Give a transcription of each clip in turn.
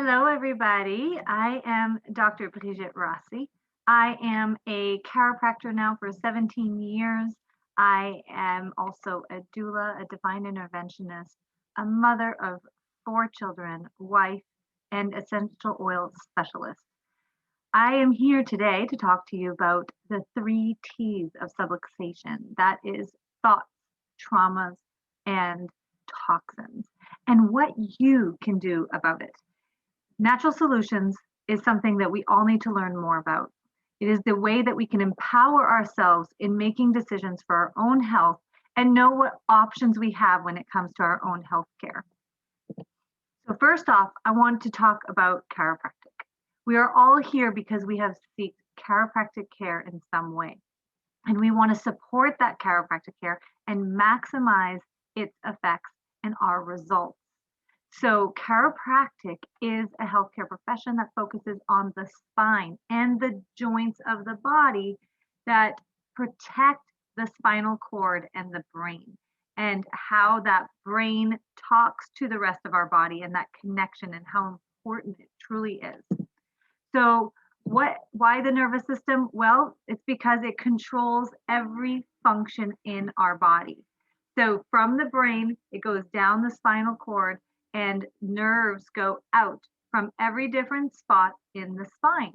Hello, everybody. I am Dr. Brigitte Rossi. I am a chiropractor now for 17 years. I am also a doula, a divine interventionist, a mother of 4 children, wife, and essential oil specialist. I am here today to talk to you about the 3 T's of subluxation. That is thoughts, traumas, and toxins, and what you can do about it. Natural solutions is something that we all need to learn more about. It is the way that we can empower ourselves in making decisions for our own health and know what options we have when it comes to our own health care. So, first off, I want to talk about chiropractic. We are all here because we have sought chiropractic care in some way, and we want to support that chiropractic care and maximize its effects and our results. So, chiropractic is a healthcare profession that focuses on the spine and the joints of the body that protect the spinal cord and the brain, and how that brain talks to the rest of our body and that connection and how important it truly is. So, why the nervous system? Well, it's because it controls every function in our body. So from the brain, it goes down the spinal cord and nerves go out from every different spot in the spine.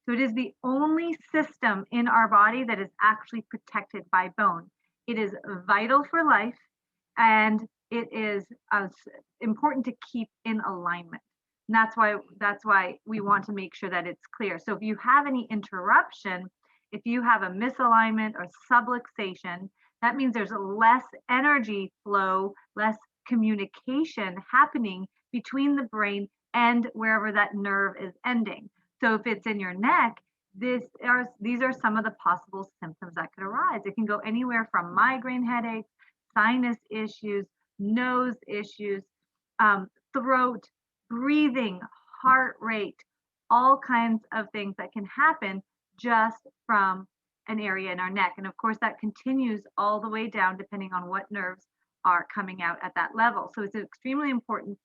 So it is the only system in our body that is actually protected by bone. It is vital for life, and it is important to keep in alignment. And that's why we want to make sure that it's clear. So if you have any interruption, if you have a misalignment or subluxation, that means there's less energy flow, less communication happening between the brain and wherever that nerve is ending. So if it's in your neck, these are some of the possible symptoms that could arise. It can go anywhere from migraine headaches, sinus issues, nose issues, throat, breathing, heart rate, all kinds of things that can happen just from an area in our neck. And of course, that continues all the way down depending on what nerves are coming out at that level. So it's extremely important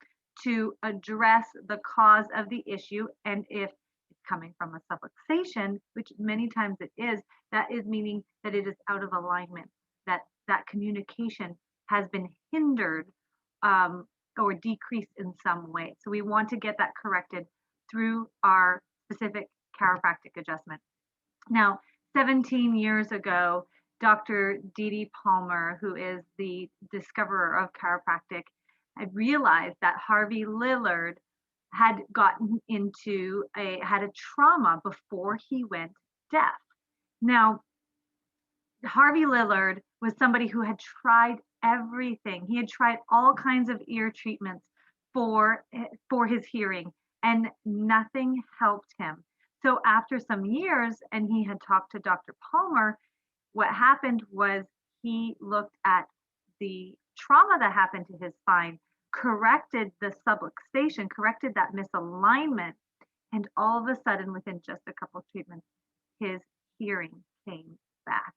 to address the cause of the issue. And if it's coming from a subluxation, which many times it is, that is meaning that it is out of alignment, that communication has been hindered or decreased in some way. So we want to get that corrected through our specific chiropractic adjustment. Now, 17 years ago, Dr. Dee Palmer, who is the discoverer of chiropractic, had realized that Harvey Lillard had had a trauma before he went deaf. Now, Harvey Lillard was somebody who had tried everything. He had tried all kinds of ear treatments for his hearing, and nothing helped him. So after some years, and he had talked to Dr. Palmer, what happened was he looked at the trauma that happened to his spine, corrected the subluxation, corrected that misalignment, and all of a sudden, within just a couple of treatments, his hearing came back.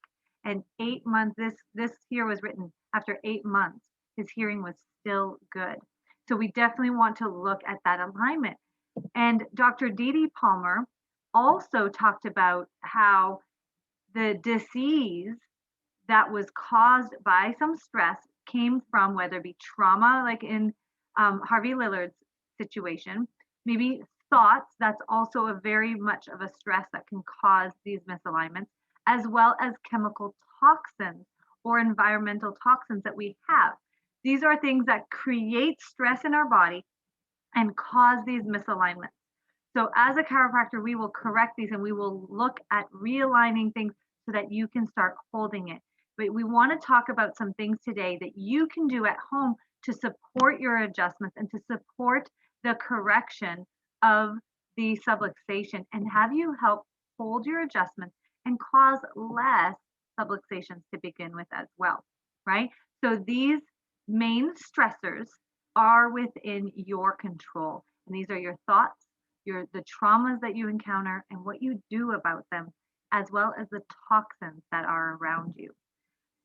And 8 months, this here was written after 8 months, his hearing was still good. So we definitely want to look at that alignment. And Dr. Dee Palmer also talked about how the disease that was caused by some stress came from whether it be trauma, like in Harvey Lillard's situation, maybe thoughts, that's also a very much of a stress that can cause these misalignments, as well as chemical toxins or environmental toxins that we have. These are things that create stress in our body and cause these misalignments. So as a chiropractor, we will correct these and we will look at realigning things so that you can start holding it. But we want to talk about some things today that you can do at home to support your adjustments and to support the correction of the subluxation and have you help hold your adjustments and cause less subluxations to begin with as well, right? So these main stressors are within your control. And these are your thoughts, the traumas that you encounter and what you do about them, as well as the toxins that are around you.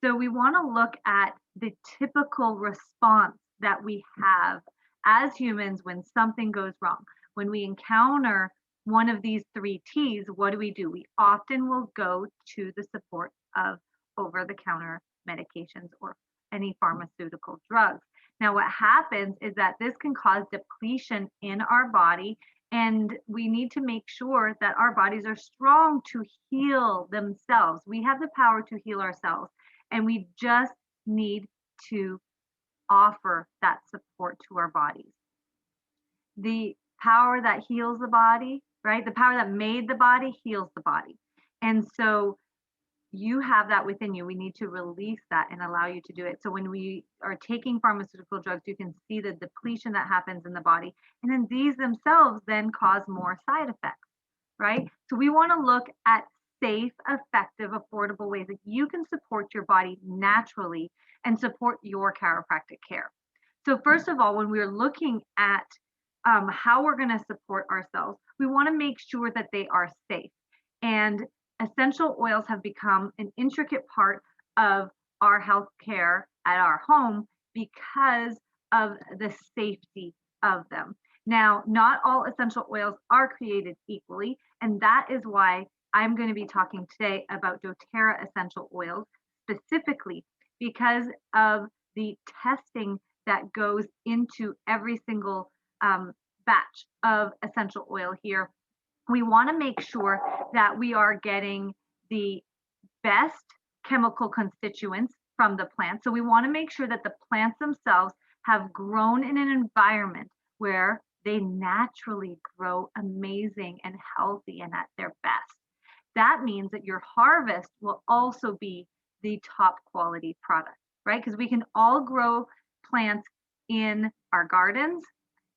So we want to look at the typical response that we have as humans when something goes wrong. when we encounter one of these three T's, what do? We often will go to the support of over the counter medications or any pharmaceutical drugs. Now, what happens is that this can cause depletion in our body, and we need to make sure that our bodies are strong to heal themselves. We have the power to heal ourselves, and we just need to offer that support to our bodies. The power that heals the body, right? The power that made the body heals the body. And so you have that within you. We need to release that and allow you to do it. So when we are taking pharmaceutical drugs, you can see the depletion that happens in the body. And then these themselves then cause more side effects, right? So we want to look at safe, effective, affordable ways that you can support your body naturally and support your chiropractic care. So first of all, when we're looking at how we're going to support ourselves, we want to make sure that they are safe. And essential oils have become an intricate part of our healthcare at our home because of the safety of them. Now, not all essential oils are created equally, and that is why I'm going to be talking today about doTERRA essential oils specifically because of the testing that goes into every single batch of essential oil here. We want to make sure that we are getting the best chemical constituents from the plant. So we want to make sure that the plants themselves have grown in an environment where they naturally grow amazing and healthy and at their best. That means that your harvest will also be the top quality product, right? Because we can all grow plants in our gardens,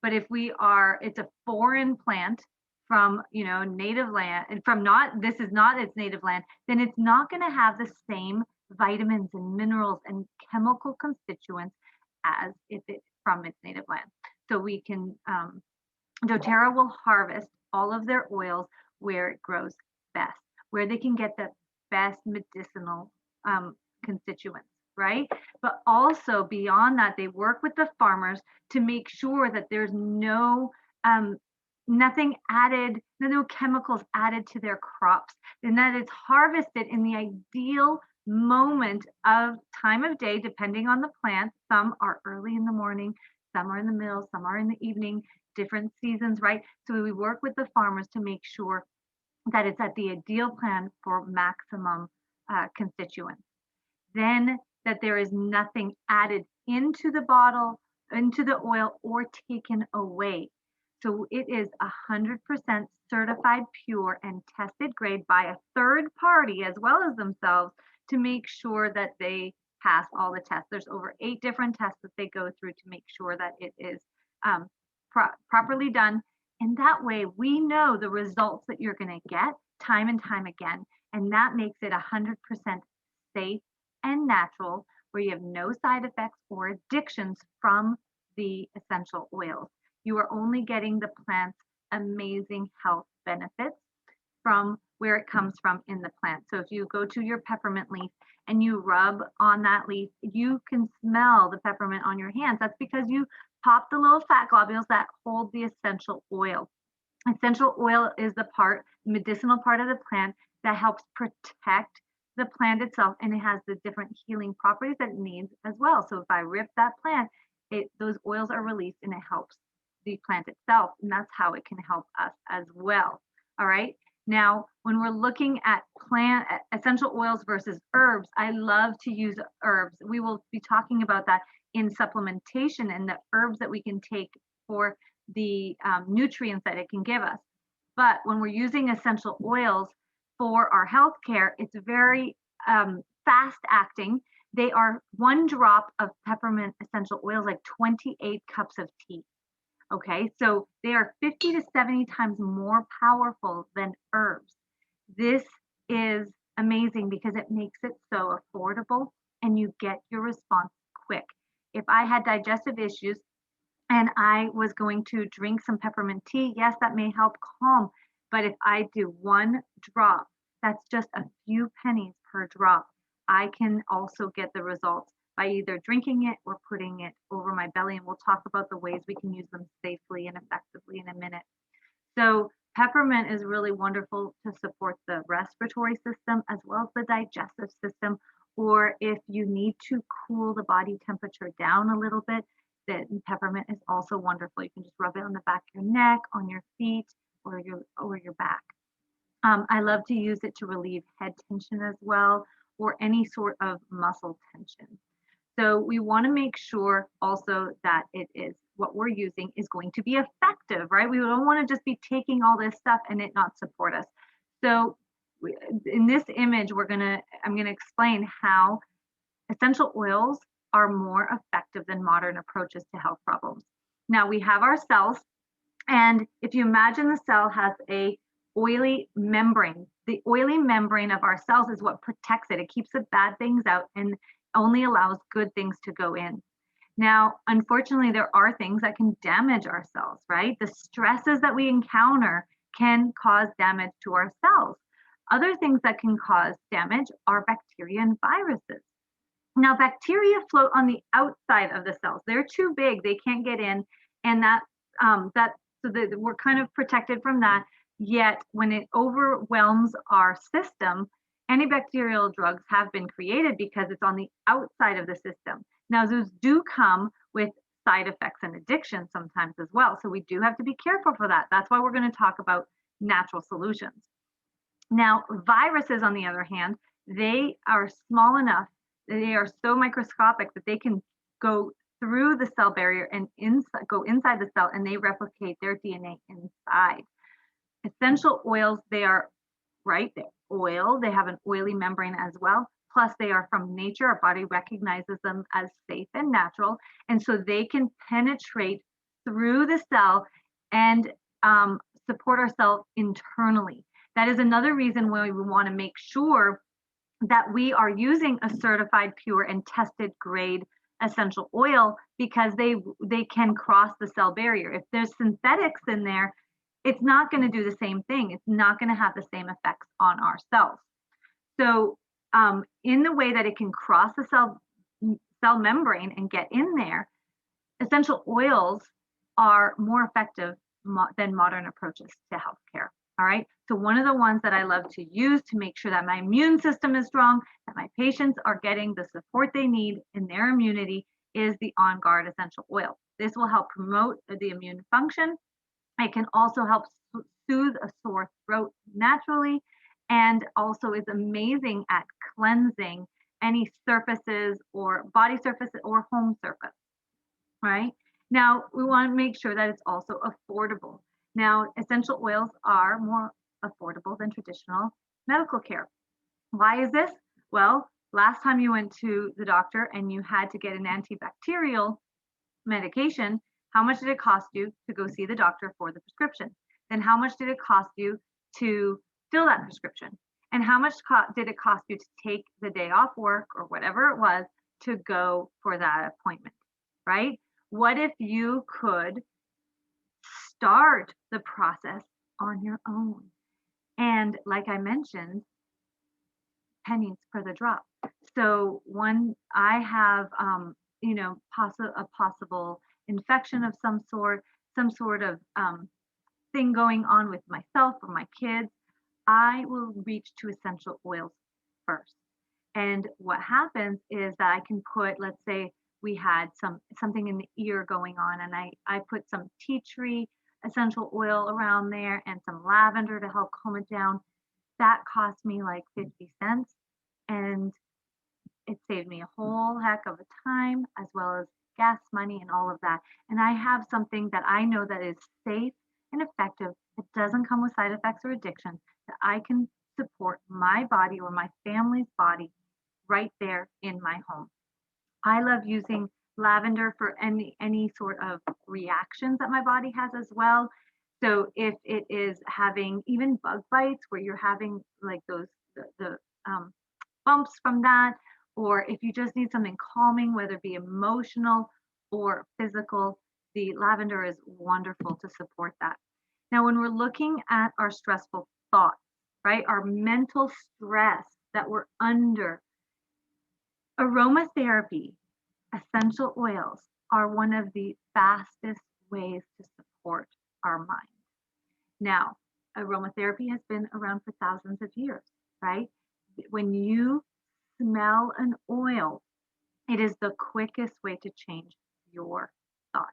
but if it's a foreign plant from native land and from not this is not its native land, then it's not going to have the same vitamins and minerals and chemical constituents as if it's from its native land. So we can doTERRA will harvest all of their oils where it grows best, where they can get the best medicinal constituents, right? But also beyond that, they work with the farmers to make sure that there's nothing added, no chemicals added to their crops, and that it's harvested in the ideal moment of time of day, depending on the plant. Some are early in the morning, some are in the middle, some are in the evening, different seasons, right? So we work with the farmers to make sure that it's at the ideal plan for maximum constituents. Then that there is nothing added into the bottle, into the oil, or taken away. So it is 100% certified pure and tested grade by a third party as well as themselves to make sure that they pass all the tests. There's over 8 different tests that they go through to make sure that it is properly done. And that way we know the results that you're going to get time and time again. And that makes it 100% safe and natural, where you have no side effects or addictions from the essential oils. You are only getting the plant's amazing health benefits from where it comes from in the plant. So if you go to your peppermint leaf and you rub on that leaf, you can smell the peppermint on your hands. That's because you pop the little fat globules that hold the essential oil. Essential oil is the medicinal part of the plant that helps protect the plant itself, and it has the different healing properties that it needs as well. So if I rip that plant, those oils are released and it helps the plant itself, and that's how it can help us as well. All right. Now, when we're looking at plant essential oils versus herbs, I love to use herbs. We will be talking about that in supplementation and the herbs that we can take for the nutrients that it can give us. But when we're using essential oils for our healthcare, it's very fast acting. They are 1 drop of peppermint essential oils, like 28 cups of tea. Okay, so they are 50 to 70 times more powerful than herbs. This is amazing because it makes it so affordable and you get your response quick. If I had digestive issues and I was going to drink some peppermint tea, yes, that may help calm. But if I do 1 drop, that's just a few pennies per drop, I can also get the results by either drinking it or putting it over my belly. And we'll talk about the ways we can use them safely and effectively in a minute. So peppermint is really wonderful to support the respiratory system as well as the digestive system. Or if you need to cool the body temperature down a little bit, then peppermint is also wonderful. You can just rub it on the back of your neck, on your feet, or your back. I love to use it to relieve head tension as well, or any sort of muscle tension. So we want to make sure also that it is what we're using is going to be effective, right? We don't want to just be taking all this stuff and it not support us. So in this image, I'm gonna explain how essential oils are more effective than modern approaches to health problems. Now we have our cells, and if you imagine the cell has a oily membrane, the oily membrane of our cells is what protects it. It keeps the bad things out and only allows good things to go in. Now, unfortunately, there are things that can damage our cells, right? The stresses that we encounter can cause damage to our cells. Other things that can cause damage are bacteria and viruses. Now, bacteria float on the outside of the cells. They're too big; they can't get in, and we're kind of protected from that. Yet, when it overwhelms our system, antibacterial drugs have been created because it's on the outside of the system. Now, those do come with side effects and addiction sometimes as well. So we do have to be careful for that. That's why we're going to talk about natural solutions. Now, viruses, on the other hand, they are small enough, they are so microscopic that they can go through the cell barrier and go inside the cell, and they replicate their DNA inside. Essential oils, they are right, they're oil, they have an oily membrane as well. Plus, they are from nature. Our body recognizes them as safe and natural. And so they can penetrate through the cell and support our cell internally. That is another reason why we want to make sure that we are using a certified, pure, and tested grade essential oil, because they can cross the cell barrier. If there's synthetics in there, it's not going to do the same thing. It's not going to have the same effects on our cells. So in the way that it can cross the cell membrane and get in there, essential oils are more effective than modern approaches to healthcare. All right. So one of the ones that I love to use to make sure that my immune system is strong, that my patients are getting the support they need in their immunity, is the On Guard essential oil. This will help promote the immune function. It can also help soothe a sore throat naturally, and also is amazing at cleansing any surfaces or body surface or home surface, right? Now, we want to make sure that it's also affordable. Now, essential oils are more affordable than traditional medical care. Why is this? Well, last time you went to the doctor and you had to get an antibacterial medication, how much did it cost you to go see the doctor for the prescription? Then how much did it cost you to fill that prescription? And how much did it cost you to take the day off work or whatever it was to go for that appointment, right? What if you could start the process on your own? And like I mentioned, pennies for the drop. So I have, a possible infection of some sort of thing going on with myself or my kids, I will reach to essential oils first. And what happens is that I can put, let's say we had something in the ear going on, and I put some tea tree essential oil around there and some lavender to help calm it down. That cost me like 50 cents, and it saved me a whole heck of a time, as well as gas money and all of that. And I have something that I know that is safe and effective. It doesn't come with side effects or addiction, that I can support my body or my family's body right there in my home. I love using lavender for any sort of reactions that my body has as well. So if it is having even bug bites where you're having like the bumps from that, or if you just need something calming, whether it be emotional or physical, the lavender is wonderful to support that. Now, when we're looking at our stressful thoughts, right, our mental stress that we're under, aromatherapy, essential oils are one of the fastest ways to support our mind. Now, aromatherapy has been around for thousands of years, right? When you smell an oil, it is the quickest way to change your thoughts.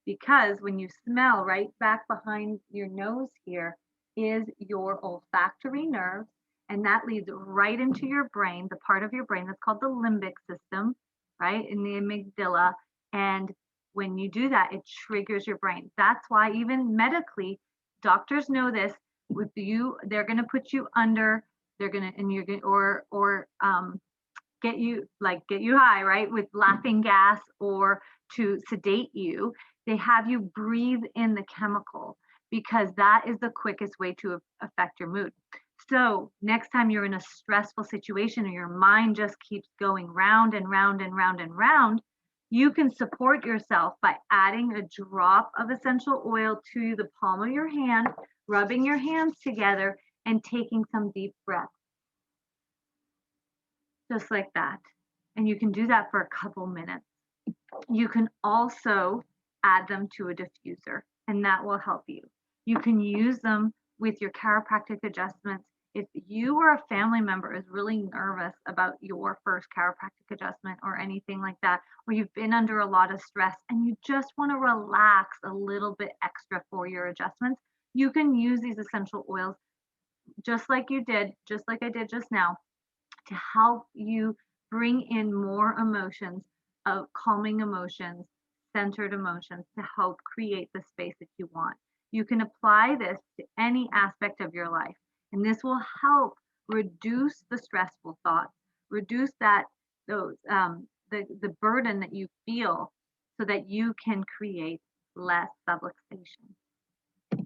Because when you smell, right back behind your nose here is your olfactory nerve, and that leads right into your brain, the part of your brain that's called the limbic system, right, in the amygdala. And when you do that, it triggers your brain. That's why even medically, doctors know this. With you, they're going to put you under. They're going to, and you're going, or get you high, right, with laughing gas, or to sedate you. They have you breathe in the chemical because that is the quickest way to affect your mood. So next time you're in a stressful situation and your mind just keeps going round and round and round and round, you can support yourself by adding a drop of essential oil to the palm of your hand, rubbing your hands together, and taking some deep breaths, just like that. And you can do that for a couple minutes. You can also add them to a diffuser, and that will help you. You can use them with your chiropractic adjustments. If you or a family member is really nervous about your first chiropractic adjustment or anything like that, or you've been under a lot of stress and you just want to relax a little bit extra for your adjustments, you can use these essential oils just like you did, just like I did just now, to help you bring in more emotions, of calming emotions, centered emotions, to help create the space that you want. You can apply this to any aspect of your life, and this will help reduce the stressful thoughts, reduce the burden that you feel, so that you can create less subluxation.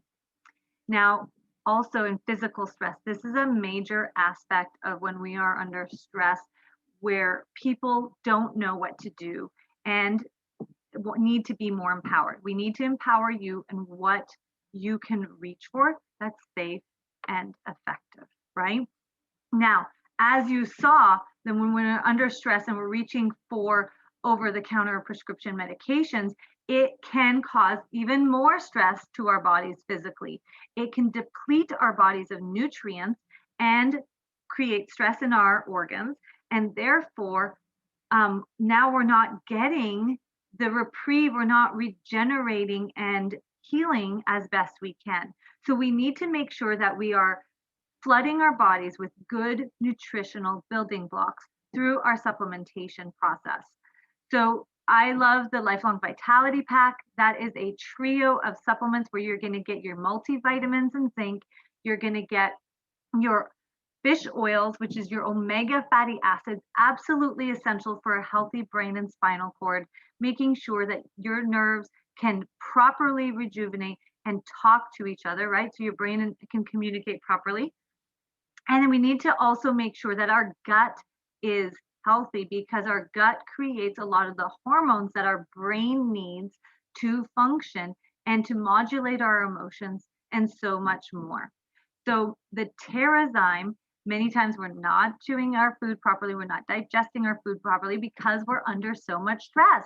Now, also in physical stress, this is a major aspect of when we are under stress, where people don't know what to do and need to be more empowered. We need to empower you in what you can reach for that's safe and effective, right? Now, as you saw, then when we're under stress and we're reaching for over the counter prescription medications, it can cause even more stress to our bodies physically. It can deplete our bodies of nutrients and create stress in our organs. And therefore, now we're not getting the reprieve, we're not regenerating and healing as best we can. So we need to make sure that we are flooding our bodies with good nutritional building blocks through our supplementation process. So I love the Lifelong Vitality Pack. That is a trio of supplements where you're going to get your multivitamins and zinc. You're going to get your fish oils, which is your omega fatty acids, absolutely essential for a healthy brain and spinal cord, making sure that your nerves can properly rejuvenate and talk to each other, right? So your brain can communicate properly. And then we need to also make sure that our gut is healthy, because our gut creates a lot of the hormones that our brain needs to function and to modulate our emotions and so much more. So the Terrazyme, many times we're not chewing our food properly, we're not digesting our food properly because we're under so much stress.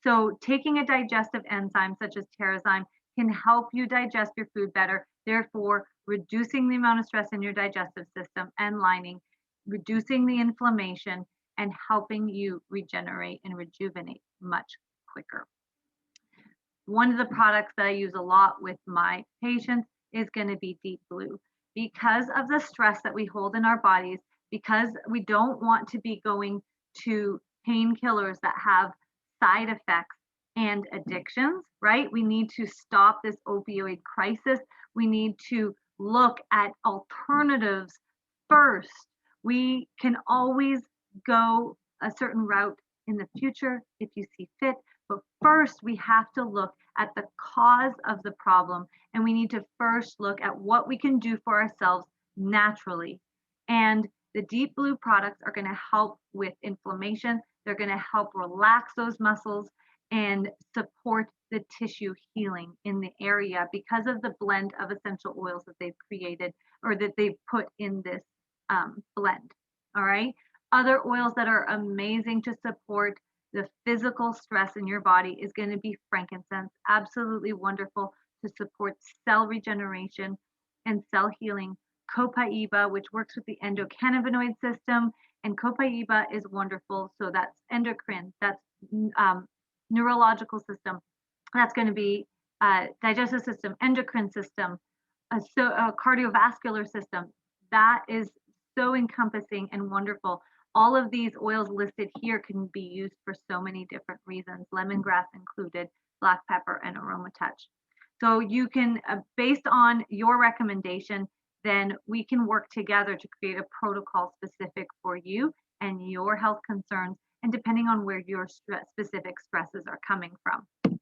So taking a digestive enzyme such as Terrazyme can help you digest your food better, therefore reducing the amount of stress in your digestive system and lining, reducing the inflammation, and helping you regenerate and rejuvenate much quicker. One of the products that I use a lot with my patients is going to be Deep Blue. Because of the stress that we hold in our bodies, because we don't want to be going to painkillers that have side effects and addictions, right? We need to stop this opioid crisis. We need to look at alternatives first. We can always go a certain route in the future if you see fit, but first we have to look at the cause of the problem, and we need to first look at what we can do for ourselves naturally. And the Deep Blue products are going to help with inflammation. They're going to help relax those muscles and support the tissue healing in the area because of the blend of essential oils that they've created, or that they've put in this blend. All right. Other oils that are amazing to support the physical stress in your body is going to be frankincense. Absolutely wonderful to support cell regeneration and cell healing. Copaiba, which works with the endocannabinoid system, and copaiba is wonderful. So that's endocrine, that's um, neurological system, that's going to be digestive system, endocrine system, a cardiovascular system. That is so encompassing and wonderful. All of these oils listed here can be used for so many different reasons, lemongrass included, black pepper, and aroma touch. So you can, based on your recommendation, then we can work together to create a protocol specific for you and your health concerns, and depending on where your specific stresses are coming from.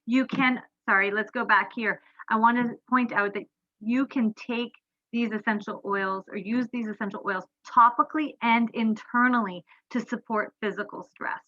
You can, sorry, let's go back here. I want to point out that you can take these essential oils or use these essential oils topically and internally to support physical stress.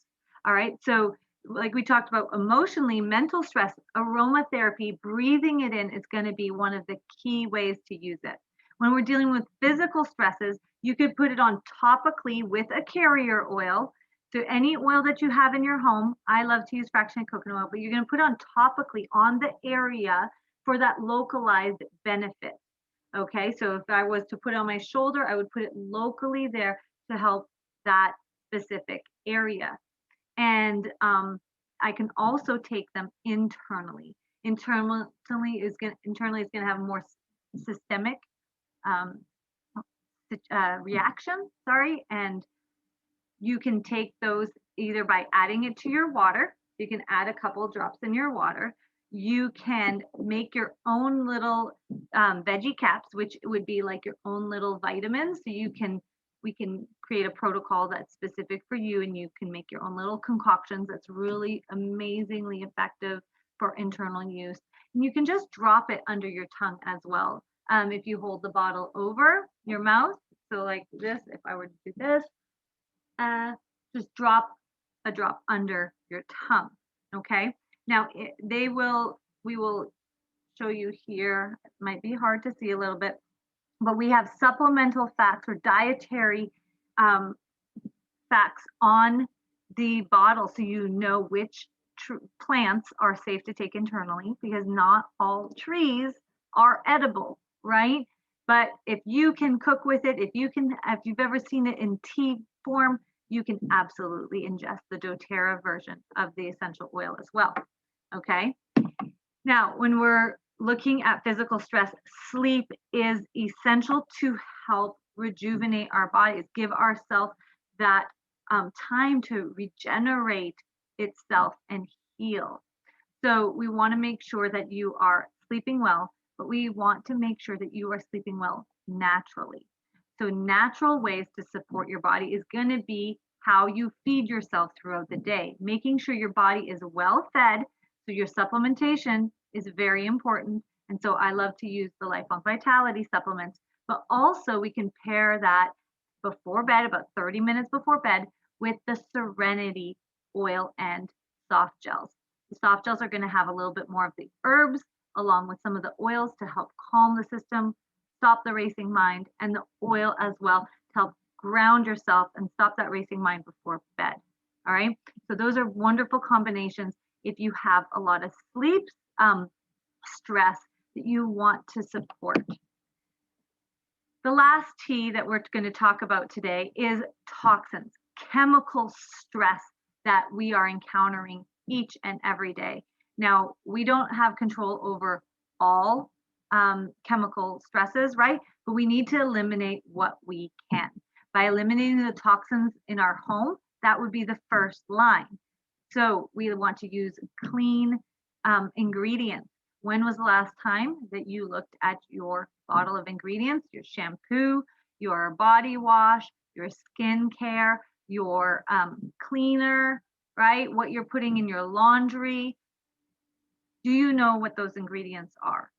All right. So, like we talked about emotionally, mental stress, aromatherapy, breathing it in is going to be one of the key ways to use it. When we're dealing with physical stresses, you could put it on topically with a carrier oil. So any oil that you have in your home, I love to use fractionated coconut oil, but you're going to put on topically on the area for that localized benefit. Okay, so if I was to put it on my shoulder, I would put it locally there to help that specific area. And I can also take them internally. Internally is going to have more systemic um, reaction. Sorry, and you can take those either by adding it to your water. You can add a couple drops in your water. You can make your own little veggie caps, which would be like your own little vitamins. So we can create a protocol that's specific for you, and you can make your own little concoctions that's really amazingly effective for internal use. And you can just drop it under your tongue as well. If you hold the bottle over your mouth, so like this, if I were to do this, just drop a drop under your tongue. Okay. Now we will show you here. It might be hard to see a little bit, but we have supplemental facts or dietary facts on the bottle, so you know which plants are safe to take internally, because not all trees are edible, right? But if you can cook with it, if you've ever seen it in tea form, you can absolutely ingest the doTERRA version of the essential oil as well. Okay. Now, when we're looking at physical stress, sleep is essential to help rejuvenate our bodies, give ourselves that time to regenerate itself and heal. So we want to make sure that you are sleeping well, but we want to make sure that you are sleeping well naturally. So natural ways to support your body is going to be how you feed yourself throughout the day, making sure your body is well fed. So your supplementation is very important. And so I love to use the Lifelong Vitality supplements, but also we can pair that before bed, about 30 minutes before bed, with the Serenity oil and soft gels. The soft gels are going to have a little bit more of the herbs along with some of the oils to help calm the system, stop the racing mind, and the oil as well to help ground yourself and stop that racing mind before bed. All right. So those are wonderful combinations if you have a lot of sleep stress that you want to support. The last T that we're going to talk about today is toxins, chemical stress that we are encountering each and every day. Now, we don't have control over all chemical stresses, right? But we need to eliminate what we can. By eliminating the toxins in our home, that would be the first line. So we want to use clean ingredients. When was the last time that you looked at your bottle of ingredients, your shampoo, your body wash, your skin care, your cleaner, right? What you're putting in your laundry? Do you know what those ingredients are?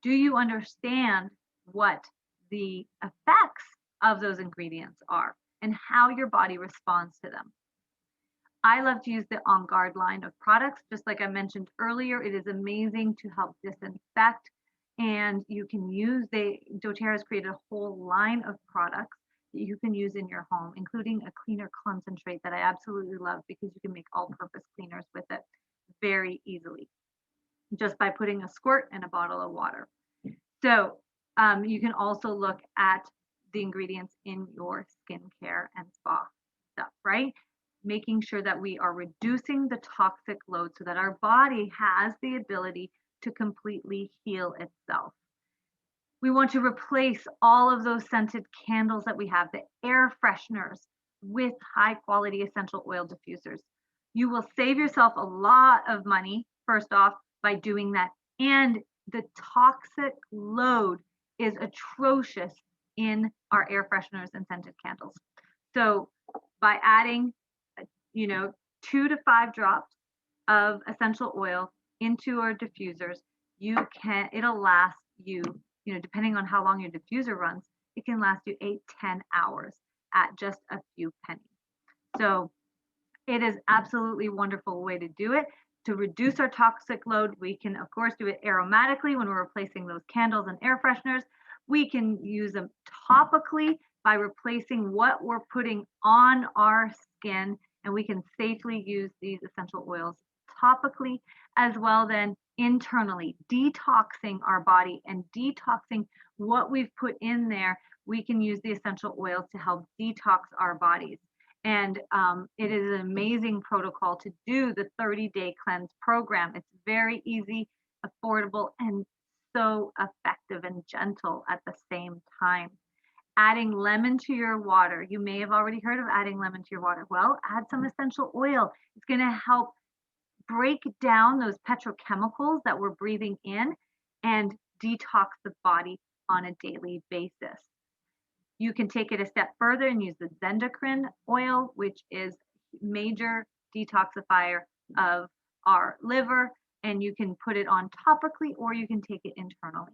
Do you understand what the effects of those ingredients are and how your body responds to them? I love to use the On Guard line of products. Just like I mentioned earlier, it is amazing to help disinfect, and you can use doTERRA has created a whole line of products that you can use in your home, including a cleaner concentrate that I absolutely love because you can make all-purpose cleaners with it very easily. just by putting a squirt in a bottle of water. So you can also look at the ingredients in your skincare and spa stuff, right? Making sure that we are reducing the toxic load so that our body has the ability to completely heal itself. We want to replace all of those scented candles that we have, the air fresheners, with high quality essential oil diffusers. You will save yourself a lot of money, first off, by doing that. And the toxic load is atrocious in our air fresheners and scented candles. So by adding, you know, 2 to 5 drops of essential oil into our diffusers, it'll last you, depending on how long your diffuser runs, it can last you 8-10 hours at just a few pennies. So it is absolutely wonderful way to do it. To reduce our toxic load, we can of course do it aromatically when we're replacing those candles and air fresheners. We can use them topically by replacing what we're putting on our skin, and we can safely use these essential oils topically as well then internally, detoxing our body and detoxing what we've put in there. We can use the essential oils to help detox our bodies. And it is an amazing protocol to do the 30-day cleanse program. It's very easy, affordable, and so effective and gentle at the same time. Adding lemon to your water. You may have already heard of adding lemon to your water. Well, add some essential oil. It's going to help break down those petrochemicals that we're breathing in and detox the body on a daily basis. You can take it a step further and use the zendocrine oil, which is major detoxifier of our liver, and you can put it on topically or you can take it internally.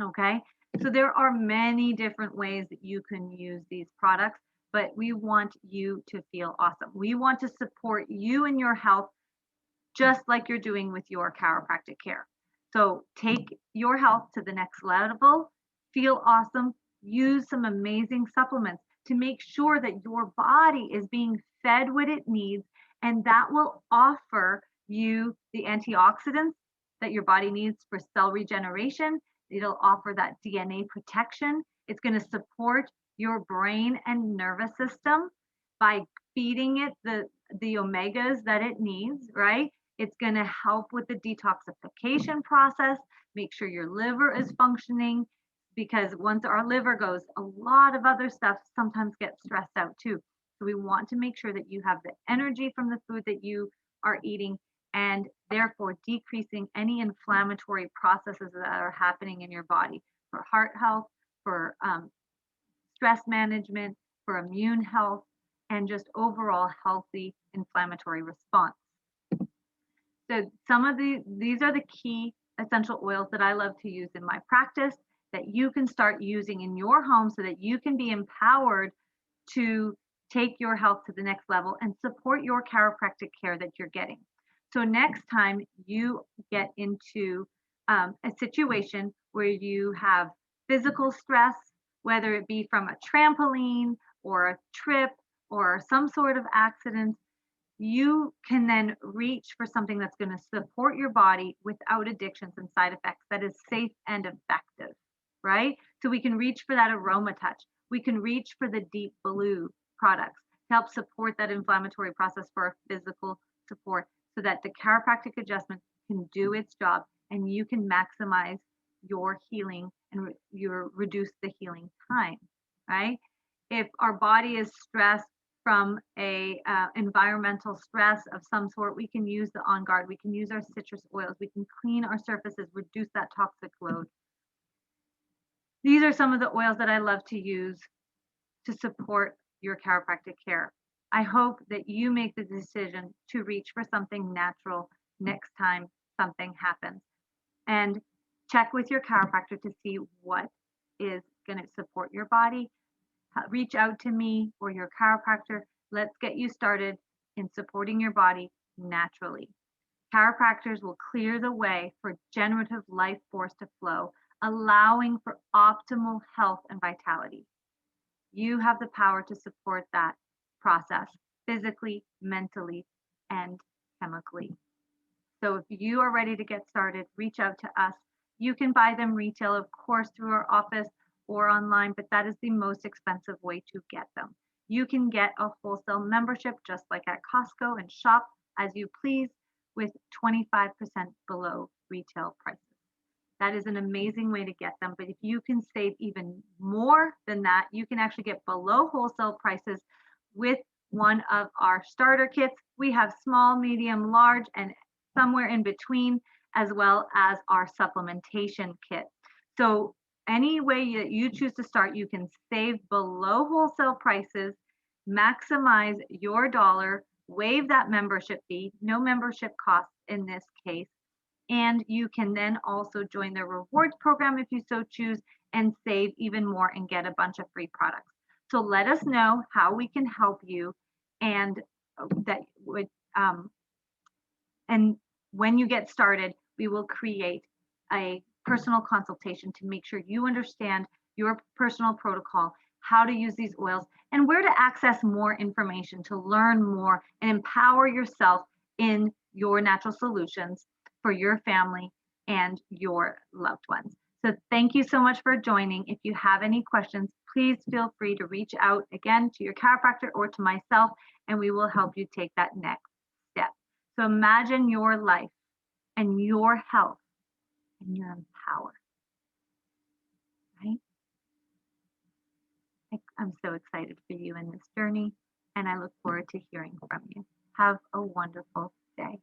Okay, so there are many different ways that you can use these products, but we want you to feel awesome. We want to support you and your health just like you're doing with your chiropractic care. So take your health to the next level, feel awesome, use some amazing supplements to make sure that your body is being fed what it needs, and that will offer you the antioxidants that your body needs for cell regeneration. It'll offer that DNA protection. It's going to support your brain and nervous system by feeding it the omegas that it needs, right? It's going to help with the detoxification process, make sure your liver is functioning, because once our liver goes, a lot of other stuff sometimes gets stressed out too. So we want to make sure that you have the energy from the food that you are eating, and therefore decreasing any inflammatory processes that are happening in your body for heart health, for stress management, for immune health, and just overall healthy inflammatory response. So these are the key essential oils that I love to use in my practice that you can start using in your home so that you can be empowered to take your health to the next level and support your chiropractic care that you're getting. So next time you get into a situation where you have physical stress, whether it be from a trampoline or a trip or some sort of accident, you can then reach for something that's going to support your body without addictions and side effects, that is safe and effective, right? So we can reach for that aroma touch. We can reach for the deep blue products to help support that inflammatory process for our physical support so that the chiropractic adjustment can do its job and you can maximize your healing and reduce the healing time, right? If our body is stressed from a environmental stress of some sort, we can use the On Guard. We can use our citrus oils. We can clean our surfaces, reduce that toxic load. These are some of the oils that I love to use to support your chiropractic care. I hope that you make the decision to reach for something natural next time something happens. And check with your chiropractor to see what is going to support your body. Reach out to me or your chiropractor. Let's get you started in supporting your body naturally. Chiropractors will clear the way for generative life force to flow, allowing for optimal health and vitality. You have the power to support that process physically, mentally, and chemically. So if you are ready to get started, reach out to us. You can buy them retail, of course, through our office or online, but that is the most expensive way to get them. You can get a wholesale membership just like at Costco and shop as you please with 25% below retail prices. That is an amazing way to get them. But if you can save even more than that, you can actually get below wholesale prices with one of our starter kits. We have small, medium, large, and somewhere in between, as well as our supplementation kit. So any way that you choose to start, you can save below wholesale prices, maximize your dollar, waive that membership fee, no membership costs in this case, and you can then also join their rewards program if you so choose and save even more and get a bunch of free products. So let us know how we can help you and that would and when you get started, we will create a personal consultation to make sure you understand your personal protocol, how to use these oils, and where to access more information to learn more and empower yourself in your natural solutions for your family and your loved ones. So thank you so much for joining. If you have any questions, please feel free to reach out again to your chiropractor or to myself, and we will help you take that next step. So imagine your life and your health and you're empowered, right? I'm so excited for you in this journey, and I look forward to hearing from you. Have a wonderful day.